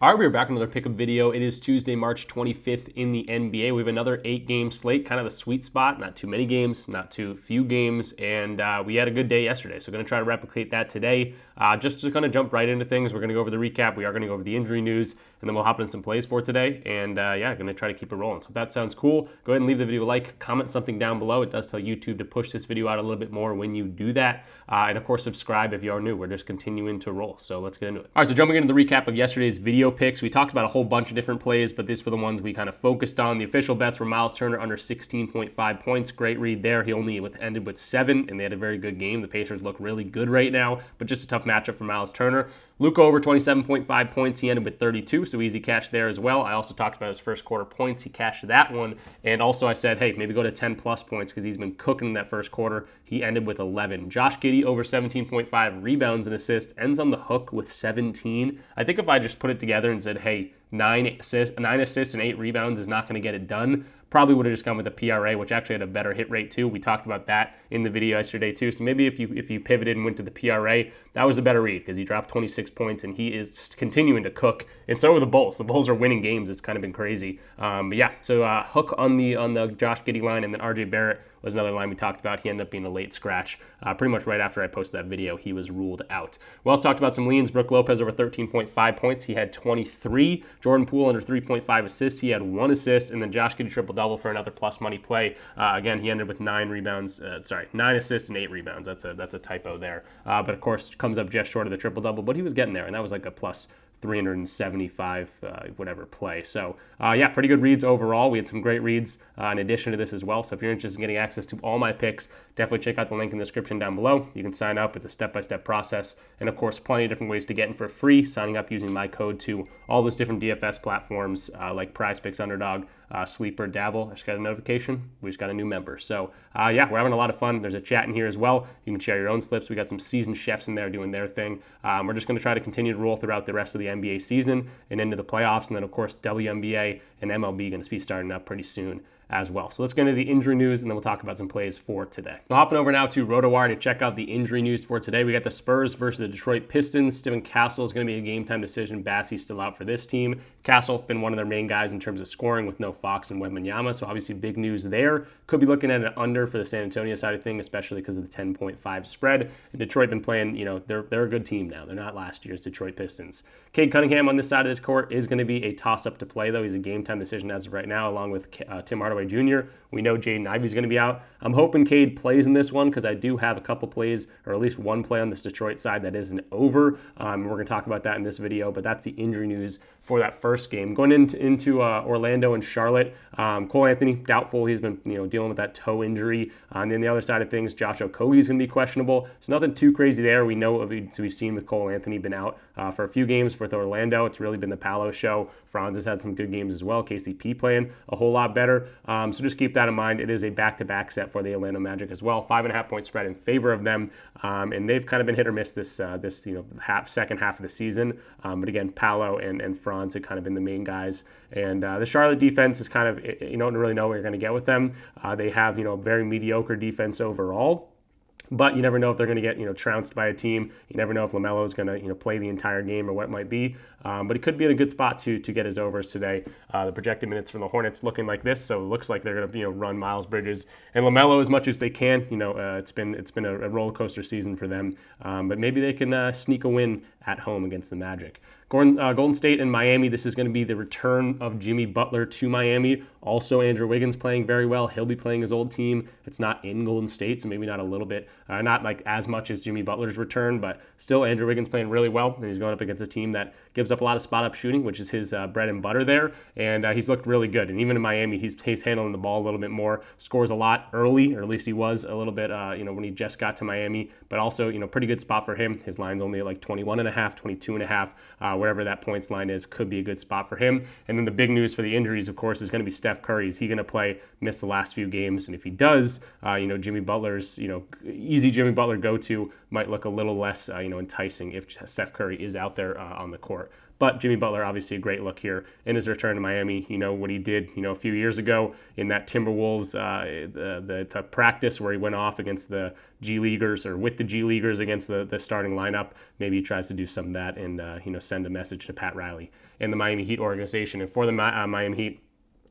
All right, we're back with another pickup video. It is Tuesday, March 25th in the NBA. We have another 8-game slate, kind of the sweet spot. Not too many games, not too few games, and we had a good day yesterday. So going to try to replicate that today. Just going to jump right into things. We're going to go over the recap. We are going to go over the injury news, and then we'll hop into some plays for today. And yeah, going to try to keep it rolling. So if that sounds cool, go ahead and leave the video a like, comment something down below. It does tell YouTube to push this video out a little bit more when you do that. And of course, subscribe if you are new. We're just continuing to roll. So let's get into it. All right, so jumping into the recap of yesterday's video picks, we talked about a whole bunch of different plays, but these were the ones we kind of focused on. The official bets were Miles Turner under 16.5 points. Great read there. He only ended with 7, and they had a very good game. The Pacers look really good right now, but just a tough matchup for Miles Turner. Luka over 27.5 points. He ended with 32, so easy cash there as well. I also talked about his first quarter points. He cashed that one. And also I said, hey, maybe go to 10-plus points because he's been cooking in that first quarter. He ended with 11. Josh Giddey over 17.5 rebounds and assists. Ends on the hook with 17. I think if I just put it together and said, hey, 9 assists and 8 rebounds is not going to get it done, probably would have just gone with the PRA, which actually had a better hit rate too. We talked about that in the video yesterday too. So maybe if you pivoted and went to the PRA, that was a better read because he dropped 26 points and he is continuing to cook. And so are the Bulls. The Bulls are winning games. It's kind of been crazy. But yeah, so hook on the Josh Giddey line, and then RJ Barrett was another line we talked about. He ended up being a late scratch. Pretty much right after I posted that video, he was ruled out. We also talked about some leans. Brook Lopez over 13.5 points. He had 23. Jordan Poole under 3.5 assists. He had 1 assist. And then Josh Giddey triple-double for another plus money play. Again, he ended with 9 assists and 8 rebounds. That's a typo there. But of course, comes up just short of the triple-double. But he was getting there, and that was like a plus 375 whatever play. So yeah, pretty good reads overall. We had some great reads in addition to this as well. So if you're interested in getting access to all my picks, definitely check out the link in the description down below. You can sign up. It's a step-by-step process. And of course, plenty of different ways to get in for free, signing up using my code to all those different DFS platforms like PrizePicks, Underdog, Sleeper, Dabble. I just got a notification. We just got a new member. So yeah, we're having a lot of fun. There's a chat in here as well. You can share your own slips. We got some seasoned chefs in there doing their thing. We're just going to try to continue to roll throughout the rest of the NBA season and into the playoffs. And then, of course, WNBA and MLB going to be starting up pretty soon as well. So let's get into the injury news, and then we'll talk about some plays for today. So hopping over now to RotoWire to check out the injury news for today. We got the Spurs versus the Detroit Pistons. Stephen Castle is going to be a game-time decision. Bassey's still out for this team. Castle been one of their main guys in terms of scoring with no Fox and Wembanyama, so obviously big news there. Could be looking at an under for the San Antonio side of things, especially because of the 10.5 spread. And Detroit been playing, they're a good team now. They're not last year's Detroit Pistons. Cade Cunningham on this side of the court is going to be a toss-up to play, though. He's a game-time decision as of right now, along with Tim Hardaway Jr. We know Jaden Ivey's going to be out. I'm hoping Cade plays in this one because I do have a couple plays, or at least one play on this Detroit side that is an over. We're going to talk about that in this video, but that's the injury news for that first game. Going into Orlando and Charlotte, Cole Anthony, doubtful. He's been dealing with that toe injury. And then the other side of things, Josh Okogie is going to be questionable. So nothing too crazy there. We know we've seen with Cole Anthony been out for a few games with Orlando. It's really been the Paolo show. Franz has had some good games as well. KCP playing a whole lot better. So just keep that in mind. It is a back-to-back set for the Orlando Magic as well. 5.5-point spread in favor of them. And they've kind of been hit or miss this second half of the season. But again, Paolo and Franz have kind of been the main guys. And the Charlotte defense is kind of, you don't really know what you're going to get with them. They have, a very mediocre defense overall. But you never know if they're going to get, trounced by a team. You never know if LaMelo is going to, play the entire game or what it might be. But he could be in a good spot to get his overs today. The projected minutes from the Hornets looking like this, so it looks like they're going to, run Miles Bridges and LaMelo as much as they can. It's been a roller coaster season for them. But maybe they can sneak a win at home against the Magic. Golden State and Miami, this is going to be the return of Jimmy Butler to Miami. Also, Andrew Wiggins playing very well. He'll be playing his old team. It's not in Golden State, so maybe not a little bit, not like as much as Jimmy Butler's return, but still Andrew Wiggins playing really well. And he's going up against a team that gives up a lot of spot-up shooting, which is his bread and butter there. And he's looked really good. And even in Miami, he's handling the ball a little bit more, scores a lot early, or at least he was a little bit, when he just got to Miami. But also, pretty good spot for him. His line's only at like 21.5, 22.5, wherever that points line is, could be a good spot for him. And then the big news for the injuries, of course, is going to be Steph Curry. Is he going to play, miss the last few games? And if he does, Jimmy Butler's, easy Jimmy Butler go-to might look a little less, enticing if Steph Curry is out there on the court. But Jimmy Butler, obviously a great look here in his return to Miami. You know what he did, a few years ago in that Timberwolves the practice where he went off against the G Leaguers, or with the G Leaguers against the starting lineup. Maybe he tries to do some of that and send a message to Pat Riley and the Miami Heat organization. And for the Miami Heat,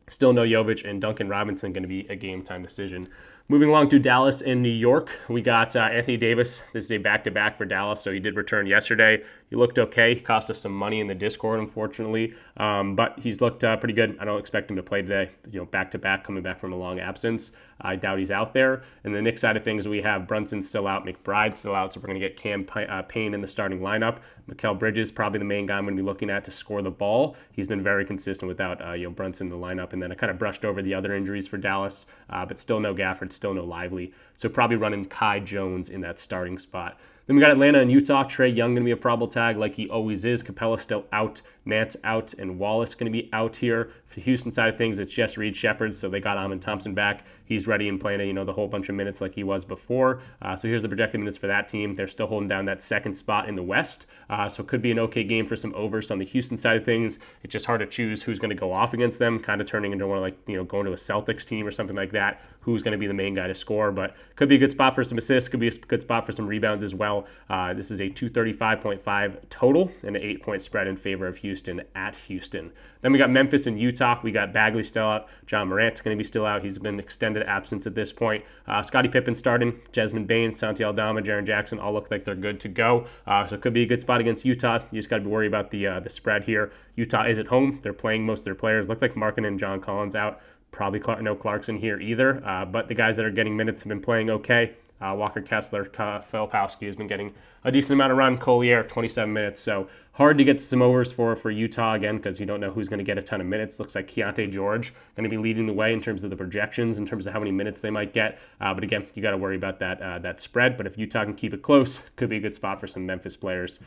still no Jovic, and Duncan Robinson going to be a game time decision. Moving along to Dallas and New York, we got Anthony Davis. This is a back-to-back for Dallas, so he did return yesterday. He looked okay. He cost us some money in the Discord, unfortunately, but he's looked pretty good. I don't expect him to play today. Back-to-back, coming back from a long absence. I doubt he's out there. And the Knicks side of things, we have Brunson still out, McBride still out, so we're going to get Cam Payne in the starting lineup. Mikal Bridges, probably the main guy I'm going to be looking at to score the ball. He's been very consistent without Brunson in the lineup. And then I kind of brushed over the other injuries for Dallas, but still no Gafford, still no Lively. So probably running Kai Jones in that starting spot. Then we got Atlanta and Utah. Trae Young going to be a probable tag like he always is. Capella still out. Nance out. And Wallace going to be out here. For the Houston side of things, it's just Reed Shepherd. So they got Amin Thompson back. He's ready and playing the whole bunch of minutes like he was before. So here's the projected minutes for that team. They're still holding down that second spot in the West. So it could be an okay game for some overs on the Houston side of things. It's just hard to choose who's going to go off against them. Kind of turning into one of going to a Celtics team or something like that. Who's going to be the main guy to score. But could be a good spot for some assists. Could be a good spot for some rebounds as well. This is a 235.5 total and an 8-point spread in favor of Houston at Houston. Then we got Memphis and Utah. We got Bagley still out. John Morant's going to be still out. He's been extended absence at this point. Scottie Pippen starting. Desmond Bane, Santi Aldama, Jaren Jackson all look like they're good to go. So it could be a good spot against Utah. You just got to be worried about the spread here. Utah is at home. They're playing most of their players. Look like Markin and John Collins out. Probably no Clarkson here either. But the guys that are getting minutes have been playing okay. Walker Kessler, Filipowski has been getting a decent amount of run. Collier, 27 minutes. So hard to get some overs for Utah again because you don't know who's going to get a ton of minutes. Looks like Keontae George going to be leading the way in terms of the projections, in terms of how many minutes they might get. But again, you got to worry about that spread. But if Utah can keep it close, could be a good spot for some Memphis players.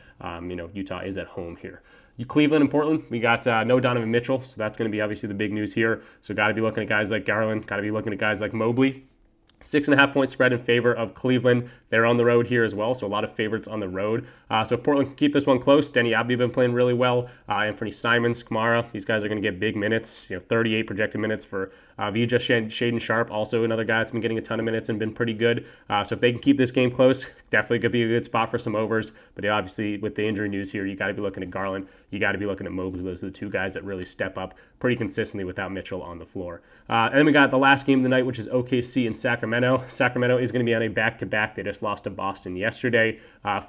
Utah is at home here. Cleveland and Portland, we got no Donovan Mitchell, so that's going to be obviously the big news here. So got to be looking at guys like Garland, got to be looking at guys like Mobley. 6.5-point spread in favor of Cleveland. They're on the road here as well, so a lot of favorites on the road. So if Portland can keep this one close, Denny Abdi been playing really well. Anthony Simons, Kamara, these guys are going to get big minutes. 38 projected minutes for Vija Shaden Sharp, also another guy that's been getting a ton of minutes and been pretty good. So if they can keep this game close, definitely could be a good spot for some overs. But obviously, with the injury news here, you got to be looking at Garland. You got to be looking at Mobley. Those are the two guys that really step up pretty consistently without Mitchell on the floor. And then we got the last game of the night, which is OKC and Sacramento. Sacramento is going to be on a back-to-back. They just lost to Boston yesterday.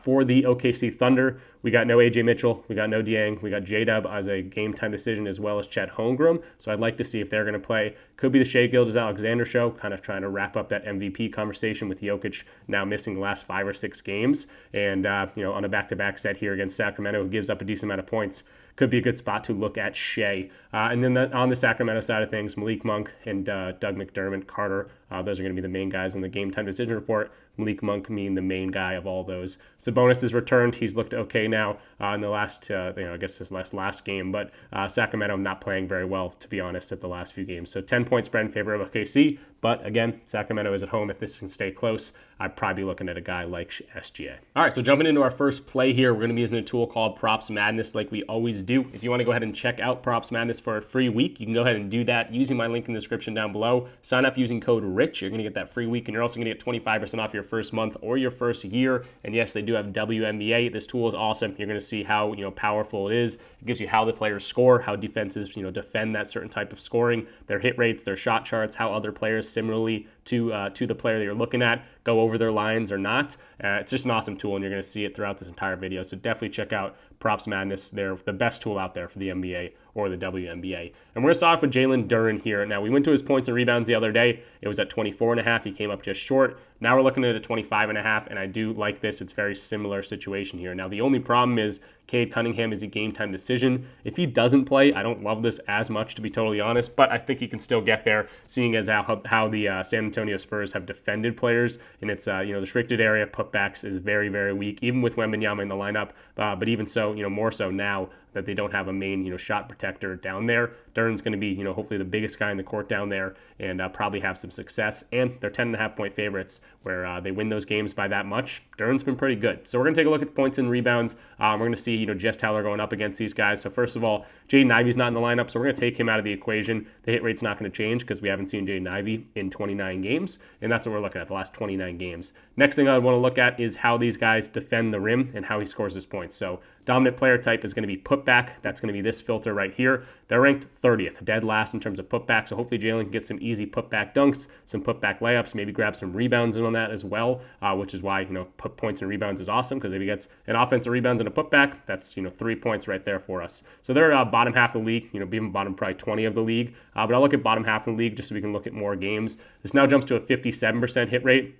For the OKC Thunder, we got no AJ Mitchell, we got no Dieng, we got J-Dub as a game-time decision, as well as Chet Holmgren. So I'd like to see if they're going to play. Could be the Shai Gilgeous-Alexander show, kind of trying to wrap up that MVP conversation with Jokic now missing the last 5 or 6 games. And, on a back-to-back set here against Sacramento, who gives up a decent amount of points, could be a good spot to look at Shai. And then on the Sacramento side of things, Malik Monk and Doug McDermott, Carter, those are going to be the main guys in the game time decision report. Malik Monk being the main guy of all those. Sabonis has returned. He's looked okay now in the last, I guess this last game. But Sacramento not playing very well, to be honest, at the last few games. So 10-point spread in favor of OKC. But again, Sacramento is at home. If this can stay close, I'd probably be looking at a guy like SGA. All right, so jumping into our first play here, we're going to be using a tool called Props Madness like we always do. If you want to go ahead and check out Props Madness for a free week, you can go ahead and do that using my link in the description down below. Sign up using code RICH. You're going to get that free week, and you're also going to get 25% off your first month or your first year. And yes, they do have WNBA. This tool is awesome. You're going to see how powerful it is. It gives you how the players score, how defenses defend that certain type of scoring, their hit rates, their shot charts, how other players similarly to the player that you're looking at go over their lines or not. It's just an awesome tool, and you're going to see it throughout this entire video. So definitely check out Props Madness. They're the best tool out there for the NBA or the WNBA. And we're going to start off with Jalen Duren here. Now, we went to his points and rebounds the other day. It was at 24.5. He came up just short. Now we're looking at a 25.5, and I do like this. It's a very similar situation here. Now, the only problem is Cade Cunningham is a game-time decision. If he doesn't play, I don't love this as much, to be totally honest, but I think he can still get there, seeing as how the San Antonio Spurs have defended players in its the restricted area. Putbacks is very, very weak, even with Wembanyama in the lineup, but even so, more so now that they don't have a main, shot protector down there. Duren's going to be, hopefully the biggest guy in the court down there and probably have some success. And they're 10.5-point favorites where they win those games by that much. Duren's been pretty good. So we're going to take a look at points and rebounds. We're going to see, just how they're going up against these guys. So first of all, Jaden Ivey's not in the lineup, so we're going to take him out of the equation. The hit rate's not going to change because we haven't seen Jaden Ivey in 29 games, and that's what we're looking at, the last 29 games. Next thing I want to look at is how these guys defend the rim and how he scores his points. So dominant player type is going to be putback. That's going to be this filter right here. They're ranked 30th, dead last in terms of putback, so hopefully Jalen can get some easy putback dunks, some putback layups, maybe grab some rebounds in on that as well, which is why, put points and rebounds is awesome, because if he gets an offensive rebounds and a putback, that's, 3 points right there for us. So they're bottom half of the league, even bottom probably 20 of the league, but I'll look at bottom half of the league just so we can look at more games. This now jumps to a 57% hit rate.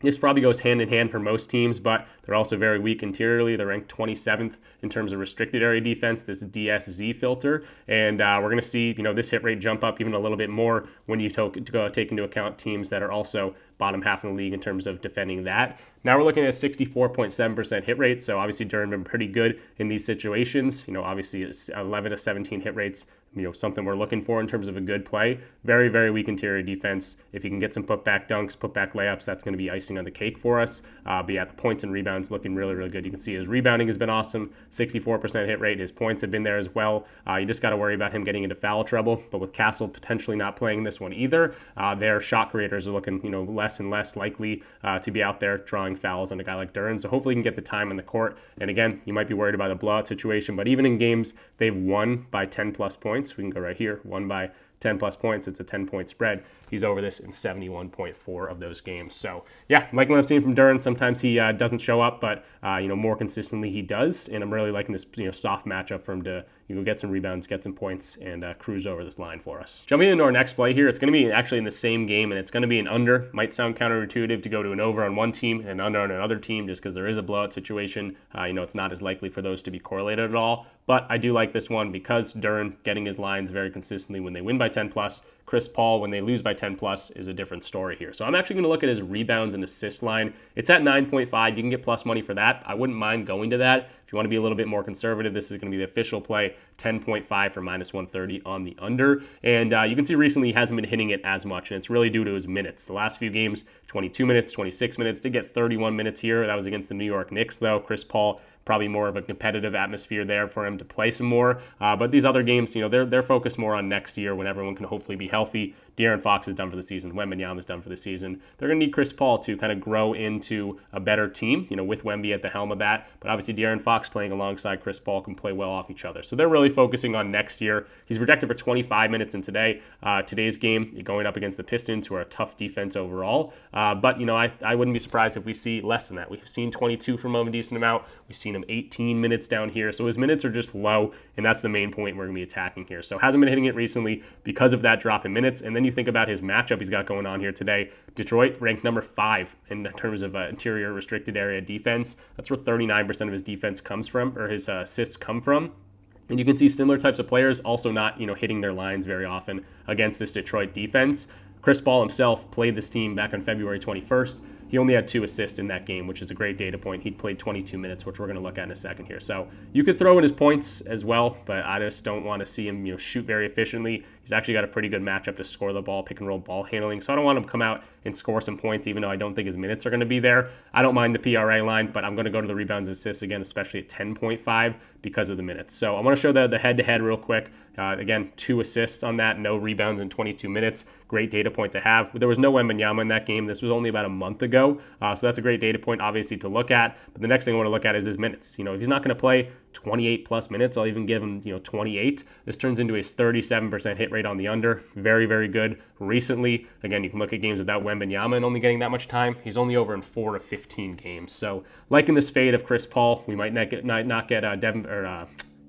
This probably goes hand in hand for most teams, but they're also very weak interiorly. They're ranked 27th in terms of restricted area defense, this DSZ filter. And we're going to see, this hit rate jump up even a little bit more when you take into account teams that are also bottom half of the league in terms of defending that. Now we're looking at a 64.7% hit rate. So obviously Duren been pretty good in these situations. Obviously it's 11 to 17 hit rates, something we're looking for in terms of a good play. Very, very weak interior defense. If you can get some putback dunks, putback layups, that's going to be icing on the cake for us. But yeah, the points and rebounds looking really, really good. You can see his rebounding has been awesome, 64% hit rate. His points have been there as well. You just got to worry about him getting into foul trouble. But with Castle potentially not playing this one either, their shot creators are looking, less and less likely to be out there drawing fouls on a guy like Duren. So hopefully he can get the time on the court. And again, you might be worried about a blowout situation, but even in games they've won by 10 plus points, we can go right here, won by 10 plus points, it's a 10-point spread. He's over this in 71.4 of those games. So yeah, like what I've seen from Duren, sometimes he doesn't show up, but more consistently he does. And I'm really liking this soft matchup for him to get some rebounds, get some points, and cruise over this line for us. Jumping into our next play here, it's going to be actually in the same game, and it's going to be an under. Might sound counterintuitive to go to an over on one team and under on another team just because there is a blowout situation. It's not as likely for those to be correlated at all. But I do like this one because Duren getting his lines very consistently when they win by 10 plus. Chris Paul, when they lose by 10 plus, is a different story here. So I'm actually going to look at his rebounds and assist line. It's at 9.5. You can get plus money for that. I wouldn't mind going to that. If you want to be a little bit more conservative, this is going to be the official play, 10.5 for minus 130 on the under. And you can see recently he hasn't been hitting it as much, and it's really due to his minutes. The last few games, 22 minutes, 26 minutes. Did get 31 minutes here. That was against the New York Knicks, though. Chris Paul, probably more of a competitive atmosphere there for him to play some more. But these other games, they're focused more on next year when everyone can hopefully be healthy. De'Aaron Fox is done for the season. Wembanyama is done for the season. They're going to need Chris Paul to kind of grow into a better team, with Wemby at the helm of that. But obviously De'Aaron Fox playing alongside Chris Paul can play well off each other. So they're really focusing on next year. He's projected for 25 minutes in today's game, going up against the Pistons, who are a tough defense overall. But, I wouldn't be surprised if we see less than that. We've seen 22 from him a decent amount. We've seen him 18 minutes down here. So his minutes are just low, and that's the main point we're going to be attacking here. So hasn't been hitting it recently because of that drop in minutes. And then you think about his matchup he's got going on here today. Detroit ranked number 5 in terms of interior restricted area defense. That's where 39% of his defense comes from, or his assists come from. And you can see similar types of players also not, hitting their lines very often against this Detroit defense. Chris Paul himself played this team back on February 21st. He only had 2 assists in that game, which is a great data point. He played 22 minutes, which we're going to look at in a second here. So you could throw in his points as well, but I just don't want to see him, shoot very efficiently. He's actually got a pretty good matchup to score the ball, pick and roll ball handling. So I don't want him to come out and score some points, even though I don't think his minutes are going to be there. I don't mind the PRA line, but I'm going to go to the rebounds and assists again, especially at 10.5 because of the minutes. So I want to show the head-to-head real quick. Again, 2 assists on that, no rebounds in 22 minutes. Great data point to have. There was no Wembanyama in that game. This was only about a month ago. So that's a great data point, obviously, to look at. But the next thing I want to look at is his minutes. If he's not going to play 28 plus minutes, I'll even give him 28. This turns into a 37% hit rate on the under. Very, very good. Recently, again, you can look at games without Wembanyama and only getting that much time. He's only over in 4 of 15 games. So liking this fade of Chris Paul, we might not get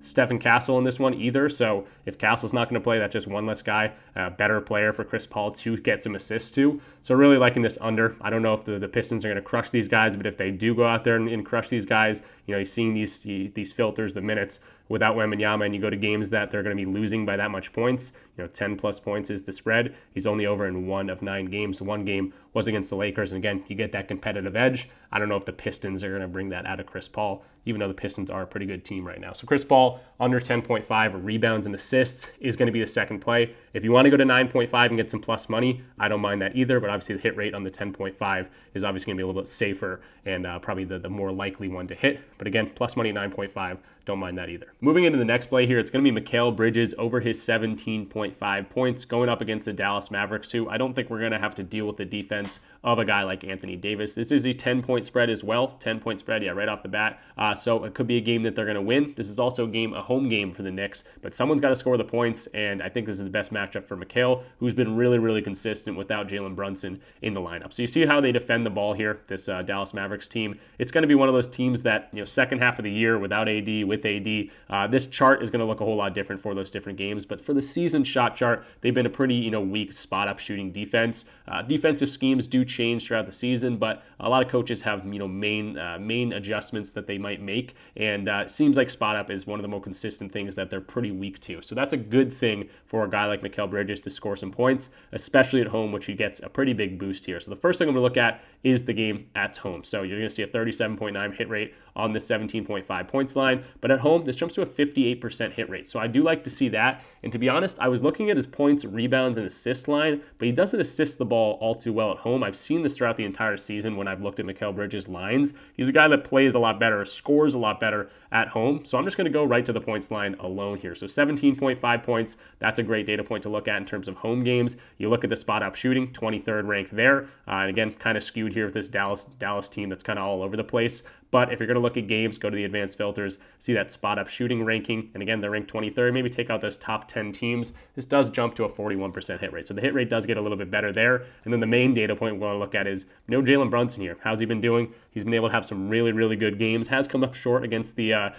Stephen Castle in this one either. So if Castle's not going to play, that's just one less guy, better player for Chris Paul to get some assists to. So really liking this under. I don't know if the Pistons are going to crush these guys, but if they do go out there and crush these guys, you're seeing these filters, the minutes without Wembanyama, and you go to games that they're going to be losing by that much points. 10 plus points is the spread. He's only over in 1 of 9 games. One game was against the Lakers. And again, you get that competitive edge. I don't know if the Pistons are going to bring that out of Chris Paul, even though the Pistons are a pretty good team right now. So Chris Paul, under 10.5 rebounds and assists is going to be the second play. If you want to go to 9.5 and get some plus money, I don't mind that either, but obviously the hit rate on the 10.5 is obviously going to be a little bit safer and probably the more likely one to hit. But again, plus money 9.5, don't mind that either. Moving into the next play here, it's going to be Mikal Bridges over his 17.5 points going up against the Dallas Mavericks, who I don't think we're going to have to deal with the defense of a guy like Anthony Davis. This is a 10-point spread as well. 10-point spread, yeah, right off the bat. So it could be a game that they're going to win. This is also a home game for the Knicks, but someone's got to score the points, and I think this is the best matchup for Mikal, who's been really, really consistent without Jalen Brunson in the lineup. So you see how they defend the ball here, this Dallas Mavericks team. It's going to be one of those teams that, second half of the year without AD, with AD, this chart is going to look a whole lot different for those different games. But for the season shot chart, they've been a pretty, weak spot-up shooting defense. Defensive schemes do change throughout the season, but a lot of coaches have, main adjustments that they might make, and it seems like spot-up is one of the more consistent things that they're pretty weak to. So that's a good thing for a guy like Mikal Bridges to score some points, especially at home, which he gets a pretty big boost here. So the first thing I'm going to look at is the game at home. So you're going to see a 37.9 hit rate on the 17.5 points line, but at home, this jumps to a 58% hit rate. So I do like to see that. And to be honest, I was looking at his points, rebounds, and assists line, but he doesn't assist the ball all too well at home. I've seen this throughout the entire season when I've looked at Mikal Bridges' lines. He's a guy that plays a lot better, scores a lot better at home. So I'm just going to go right to the points line alone here. So 17.5 points, that's a great data point to look at in terms of home games. You look at the spot-up shooting, 23rd ranked there. And again, kind of skewed here with this Dallas team that's kind of all over the place. But if you're going to look at games, go to the advanced filters, see that spot-up shooting ranking. And again, they're ranked 23rd. Maybe take out those top 10 teams. This does jump to a 41% hit rate. So the hit rate does get a little bit better there. And then the main data point we want to look at is no Jalen Brunson here. How's he been doing? He's been able to have some really, really good games. Has come up short against the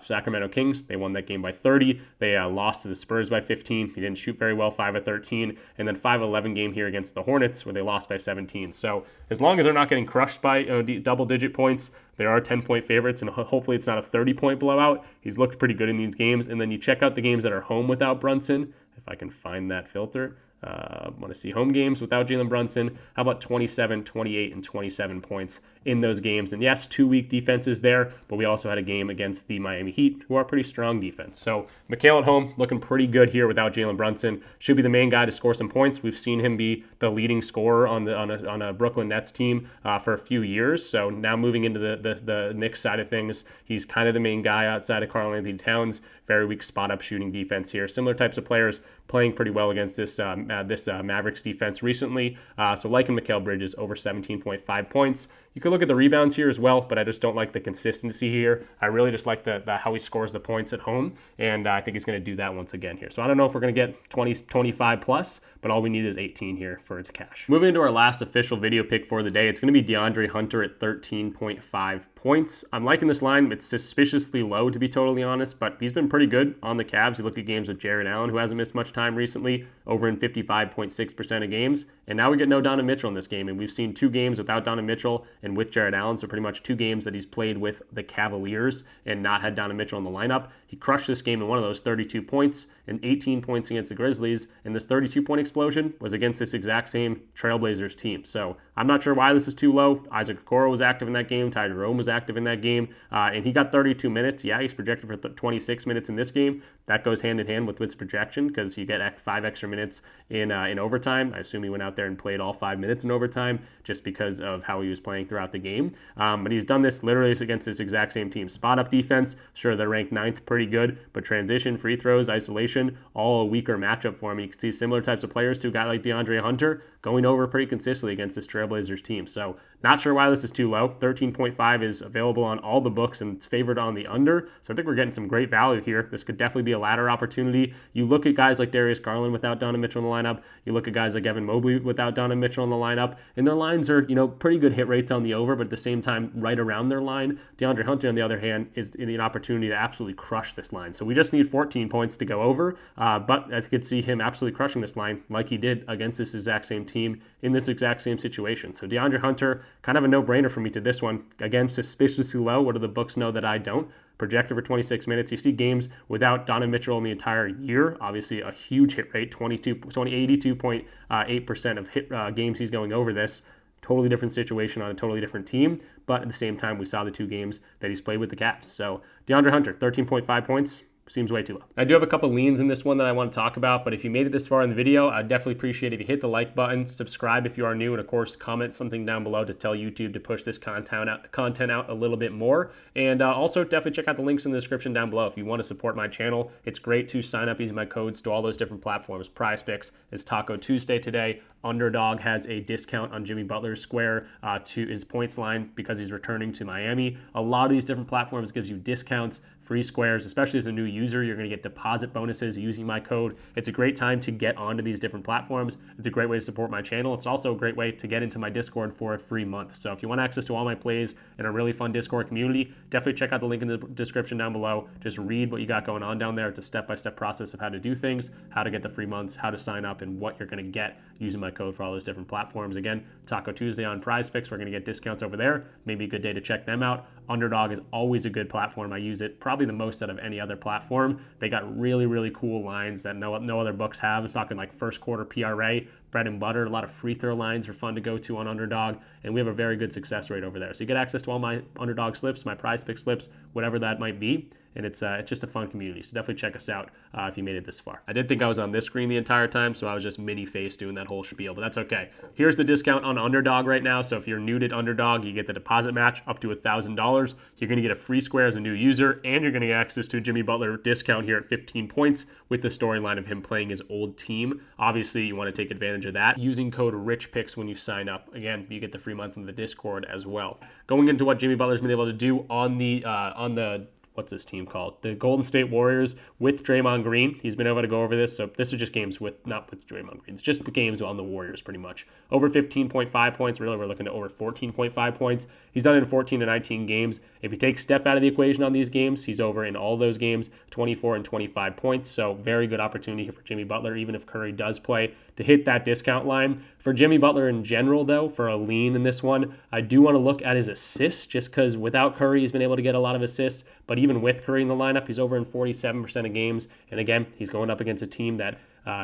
Sacramento Kings. They won that game by 30. They lost to the Spurs by 15. He didn't shoot very well, 5 of 13. And then 5-11 game here against the Hornets where they lost by 17. So as long as they're not getting crushed by double-digit points, they are 10-point favorites, and hopefully it's not a 30-point blowout. He's looked pretty good in these games. And then you check out the games that are home without Brunson, if I can find that filter. Want to see home games without Jalen Brunson. How about 27, 28, and 27 points in those games? And yes, 2 weak defenses there, but we also had a game against the Miami Heat, who are a pretty strong defense. So Mikal at home looking pretty good here without Jalen Brunson. Should be the main guy to score some points. We've seen him be the leading scorer on a Brooklyn Nets team for a few years. So now moving into the Knicks side of things, he's kind of the main guy outside of Karl-Anthony Towns. Very weak spot-up shooting defense here. Similar types of players playing pretty well against this Mavericks defense recently. So liking Mikal Bridges over 17.5 points. You could look at the rebounds here as well, but I just don't like the consistency here. I really just like the how he scores the points at home, and I think he's going to do that once again here. So I don't know if we're going to get 20, 25 plus, but all we need is 18 here for it to cash. Moving into our last official video pick for the day, it's going to be DeAndre Hunter at 13.5 points. I'm liking this line. It's suspiciously low, to be totally honest, but he's been pretty good on the Cavs. You look at games with Jared Allen, who hasn't missed much time recently, over in 55.6% of games. And now we get no Donovan Mitchell in this game. And we've seen 2 games without Donovan Mitchell and with Jared Allen. So pretty much 2 games that he's played with the Cavaliers and not had Donovan Mitchell in the lineup. He crushed this game in one of those, 32 points and 18 points against the Grizzlies. And this 32-point explosion was against this exact same Trailblazers team. So I'm not sure why this is too low. Isaac Okoro was active in that game. Ty Jerome was active in that game. And he got 32 minutes. Yeah, he's projected for 26 minutes in this game. That goes hand in hand with his projection because you get 5 extra minutes in overtime. I assume he went out there and played all 5 minutes in overtime just because of how he was playing throughout the game. But he's done this literally against this exact same team. Spot-up defense, sure, they're ranked 9th, pretty good, but transition, free throws, isolation, all a weaker matchup for him. You can see similar types of players to a guy like DeAndre Hunter going over pretty consistently against this Trailblazers team. So not sure why this is too low. 13.5 is available on all the books and it's favored on the under. So I think we're getting some great value here. This could definitely be a ladder opportunity. You look at guys like Darius Garland without Donovan Mitchell in the lineup. You look at guys like Evan Mobley without Donovan Mitchell in the lineup. And their lines are, pretty good hit rates on the over, but at the same time, right around their line. DeAndre Hunter, on the other hand, is in an opportunity to absolutely crush this line. So we just need 14 points to go over. But I could see him absolutely crushing this line like he did against this exact same team in this exact same situation. So DeAndre Hunter, kind of a no-brainer for me to this one. Again, suspiciously low. What do the books know that I don't? Projected for 26 minutes. You see games without Donovan Mitchell in the entire year. Obviously, a huge hit rate, 82.8% of hit games he's going over this. Totally different situation on a totally different team, but at the same time, we saw the 2 games that he's played with the Cavs. So DeAndre Hunter, 13.5 points. Seems way too low. I do have a couple leans in this one that I want to talk about, but if you made it this far in the video, I'd definitely appreciate if you hit the like button, subscribe if you are new, and of course, comment something down below to tell YouTube to push this content out a little bit more. And also, definitely check out the links in the description down below if you want to support my channel. It's great to sign up using my codes to all those different platforms. PrizePicks is Taco Tuesday today. Underdog has a discount on Jimmy Butler's square to his points line because he's returning to Miami. A lot of these different platforms gives you discounts, free squares, especially as a new user. You're going to get deposit bonuses using my code. It's a great time to get onto these different platforms. It's a great way to support my channel. It's also a great way to get into my Discord for a free month. So if you want access to all my plays and a really fun Discord community, definitely check out the link in the description down below. Just read what you got going on down there. It's a step-by-step process of how to do things, how to get the free months, how to sign up, and what you're going to get using my code for all those different platforms. Again, Taco Tuesday on PrizePicks. We're going to get discounts over there. Maybe a good day to check them out. Underdog is always a good platform. I use it probably the most out of any other platform. They got really, really cool lines that no other books have. I'm talking like first quarter PRA, bread and butter. A lot of free throw lines are fun to go to on Underdog, and we have a very good success rate over there. So you get access to all my Underdog slips, my PrizePicks slips, whatever that might be. And it's just a fun community. So definitely check us out if you made it this far. I did think I was on this screen the entire time, so I was just mini-faced doing that whole spiel, but that's okay. Here's the discount on Underdog right now. So if you're new to Underdog, you get the deposit match up to $1,000. You're going to get a free square as a new user, and you're going to get access to a Jimmy Butler discount here at 15 points with the storyline of him playing his old team. Obviously, you want to take advantage of that using code RichPicks when you sign up. Again, you get the free month in the Discord as well. Going into what Jimmy Butler's been able to do on the what's this team called? The Golden State Warriors with Draymond Green. He's been able to go over this. So this is just games not with Draymond Green. It's just games on the Warriors pretty much. Over 15.5 points. Really, we're looking at over 14.5 points. He's done it in 14 to 19 games. If you take Steph out of the equation on these games, he's over in all those games, 24 and 25 points. So very good opportunity here for Jimmy Butler, even if Curry does play, to hit that discount line. For Jimmy Butler in general, though, for a lean in this one, I do want to look at his assists just because without Curry, he's been able to get a lot of assists. But even with Curry in the lineup, he's over in 47% of games. And again, he's going up against a team that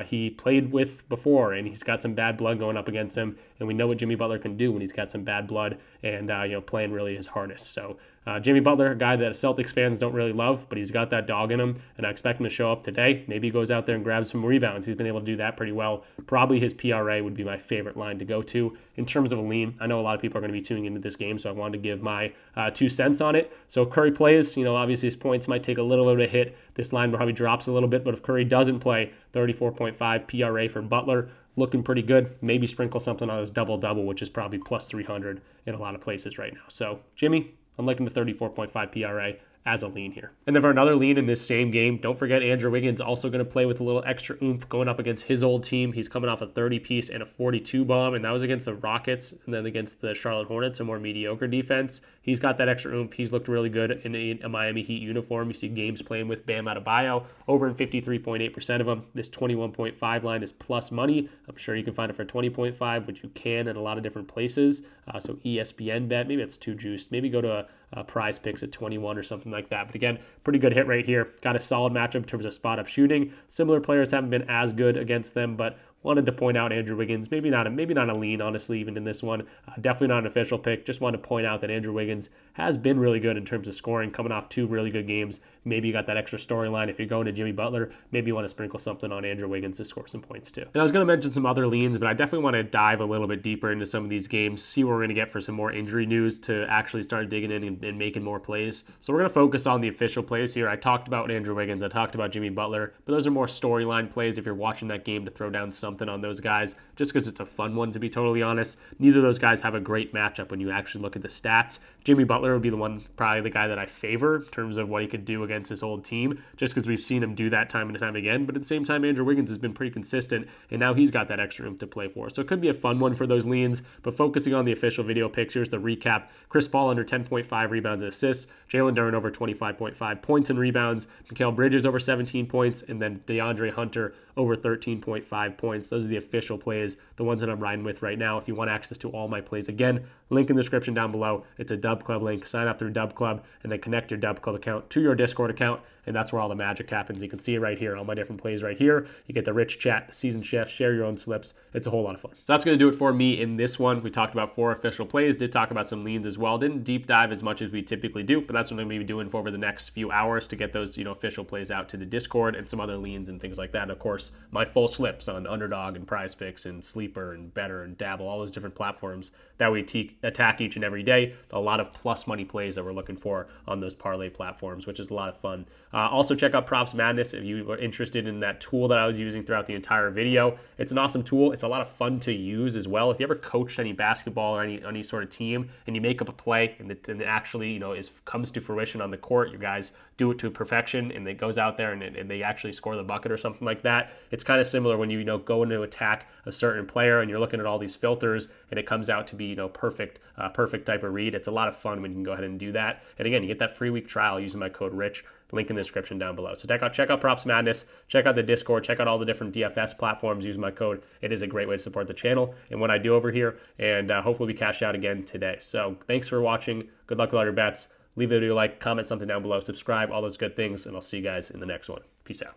he played with before, and he's got some bad blood going up against him. And we know what Jimmy Butler can do when he's got some bad blood and playing really his hardest. So Jimmy Butler, a guy that Celtics fans don't really love, but he's got that dog in him, and I expect him to show up today. Maybe he goes out there and grabs some rebounds. He's been able to do that pretty well. Probably his PRA would be my favorite line to go to in terms of a lean. I know a lot of people are going to be tuning into this game, so I wanted to give my 2 cents on it. So Curry plays, obviously his points might take a little bit of a hit. This line probably drops a little bit, but if Curry doesn't play, 34.5 PRA for Butler. Looking pretty good. Maybe sprinkle something on his double-double, which is probably plus 300 in a lot of places right now. So Jimmy, I'm liking the 34.5 PRA as a lean here. And then for another lean in this same game, don't forget Andrew Wiggins also going to play with a little extra oomph going up against his old team. He's coming off a 30-piece and a 42 bomb, and that was against the Rockets and then against the Charlotte Hornets, a more mediocre defense. He's got that extra oomph. He's looked really good in a Miami Heat uniform. You see games playing with Bam Adebayo over in 53.8% of them. This 21.5 line is plus money. I'm sure you can find it for 20.5, which you can at a lot of different places. So ESPN bet, maybe it's too juiced. Maybe go to a PrizePicks at 21 or something like that. But again, pretty good hit rate here. Got a solid matchup in terms of spot-up shooting. Similar players haven't been as good against them, but wanted to point out Andrew Wiggins. Maybe not a lean, honestly, even in this one. Definitely not an official pick. Just wanted to point out that Andrew Wiggins has been really good in terms of scoring, coming off 2 really good games. Maybe you got that extra storyline. If you're going to Jimmy Butler, maybe you want to sprinkle something on Andrew Wiggins to score some points too. And I was going to mention some other leans, but I definitely want to dive a little bit deeper into some of these games, see what we're going to get for some more injury news to actually start digging in and making more plays. So we're going to focus on the official plays here. I talked about Andrew Wiggins. I talked about Jimmy Butler, but those are more storyline plays if you're watching that game to throw down something on those guys, just because it's a fun one, to be totally honest. Neither of those guys have a great matchup when you actually look at the stats. Jimmy Butler would be the one, probably the guy that I favor in terms of what he could do against his old team, just because we've seen him do that time and time again. But at the same time, Andrew Wiggins has been pretty consistent, and now he's got that extra room to play for. So it could be a fun one for those leans, but focusing on the official video pictures, the recap: Chris Paul under 10.5 rebounds and assists, Jalen Duren over 25.5 points and rebounds, Mikal Bridges over 17 points, and then DeAndre Hunter over 13.5 points. Those are the official plays, the ones that I'm riding with right now. If you want access to all my plays, again, link in the description down below. It's a DubClub link. Sign up through DubClub and then connect your DubClub account to your Discord account. and that's where all the magic happens. You can see it right here, all my different plays right here. You get the rich chat, the seasoned chef, share your own slips. It's a whole lot of fun. So that's going to do it for me in this one. We talked about 4 official plays, did talk about some leans as well. Didn't deep dive as much as we typically do, but that's what I'm going to be doing for over the next few hours to get those, official plays out to the Discord and some other leans and things like that. And of course, my full slips on Underdog and PrizePicks and Sleeper and Betr and Dabble, all those different platforms that we attack each and every day. A lot of plus money plays that we're looking for on those parlay platforms, which is a lot of fun. Also, check out Props Madness if you are interested in that tool that I was using throughout the entire video. It's an awesome tool. It's a lot of fun to use as well. If you ever coached any basketball or any sort of team and you make up a play and it actually comes to fruition on the court, you guys do it to perfection and it goes out there and they actually score the bucket or something like that. It's kind of similar when you go into attack a certain player and you're looking at all these filters and it comes out to be perfect type of read. It's a lot of fun when you can go ahead and do that. And again, you get that free week trial using my code RICH. Link in the description down below. So check out Props Madness, check out the Discord, check out all the different DFS platforms. Use my code. It is a great way to support the channel and what I do over here. And hopefully we cash out again today. So thanks for watching. Good luck with all your bets. Leave the video a like, comment something down below, subscribe, all those good things, and I'll see you guys in the next one. Peace out.